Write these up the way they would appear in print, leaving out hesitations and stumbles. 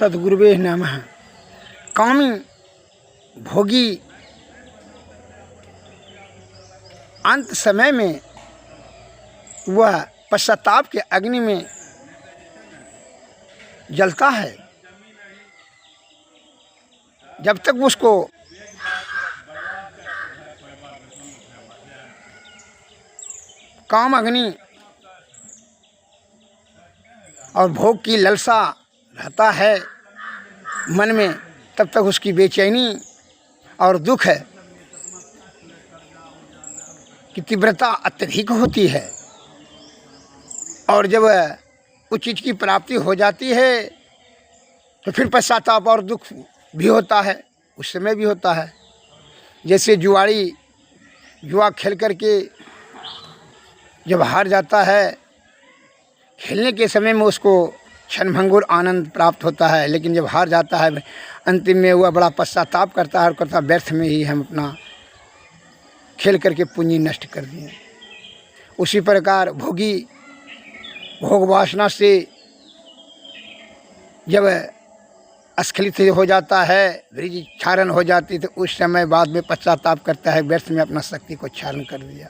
सद्गुरुवे नमः। कामी भोगी अंत समय में वह पश्चाताप के अग्नि में जलता है। जब तक उसको काम अग्नि और भोग की ललसा रहता है मन में, तब तक उसकी बेचैनी और दुख है कि तीव्रता अत्यधिक होती है। और जब उस चीज़ की प्राप्ति हो जाती है तो फिर पश्चाताप और दुख भी होता है, उस समय भी होता है। जैसे जुआरी जुआ खेल करके जब हार जाता है, खेलने के समय में उसको क्षणभंगुर आनंद प्राप्त होता है, लेकिन जब हार जाता है अंतिम में वह बड़ा पश्चाताप करता है और कहता व्यर्थ में ही हम अपना खेल करके पूंजी नष्ट कर दिए। उसी प्रकार भोगी भोग वासना से जब अस्खलित हो जाता है, वृज क्षारण हो जाती, तो उस समय बाद में पश्चाताप करता है व्यर्थ में अपना शक्ति को क्षारण कर दिया।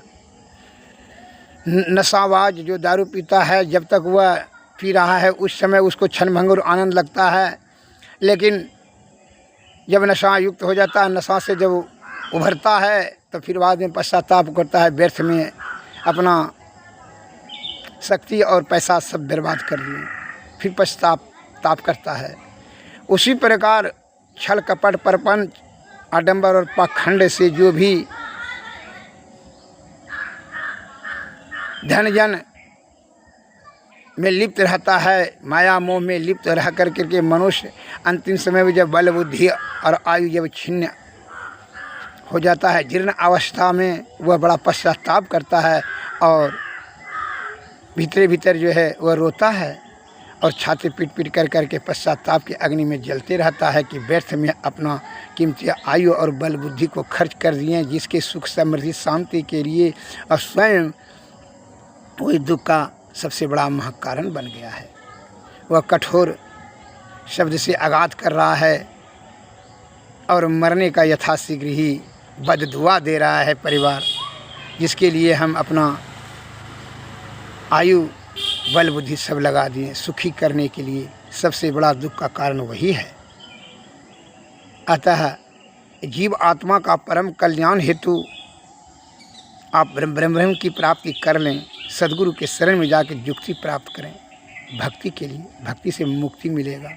नशाबाज जो दारू पीता है, जब तक वह पी रहा है उस समय उसको क्षणभंगुर आनंद लगता है, लेकिन जब नशा युक्त हो जाता है, नशा से जब उभरता है तो फिर बाद में पश्चाताप करता है व्यर्थ में अपना शक्ति और पैसा सब बर्बाद कर दिए, फिर पश्चाताप करता है। उसी प्रकार छल कपट प्रपंच आडंबर और पाखंड से जो भी धन जन में लिप्त रहता है, माया मोह में लिप्त रह करके मनुष्य अंतिम समय में जब बल बुद्धि और आयु जब छिन्न हो जाता है, जीर्ण अवस्था में वह बड़ा पश्चाताप करता है और भीतर भीतर जो है वह रोता है और छाती पीट पीट कर करके पश्चाताप के अग्नि में जलते रहता है कि व्यर्थ में अपना कीमती आयु और बल बुद्धि को खर्च कर दिए, जिसके सुख समृद्धि शांति के लिए और स्वयं वही दुख का सबसे बड़ा महाकारण बन गया है। वह कठोर शब्द से आघात कर रहा है और मरने का यथाशीघ्र ही बददुआ दे रहा है परिवार, जिसके लिए हम अपना आयु बल बुद्धि सब लगा दिए सुखी करने के लिए। सबसे बड़ा दुख का कारण वही है। अतः जीव आत्मा का परम कल्याण हेतु आप ब्रह्म की प्राप्ति कर लें, सद्गुरु के शरण में जाकर युक्ति प्राप्त करें भक्ति के लिए। भक्ति से मुक्ति मिलेगा।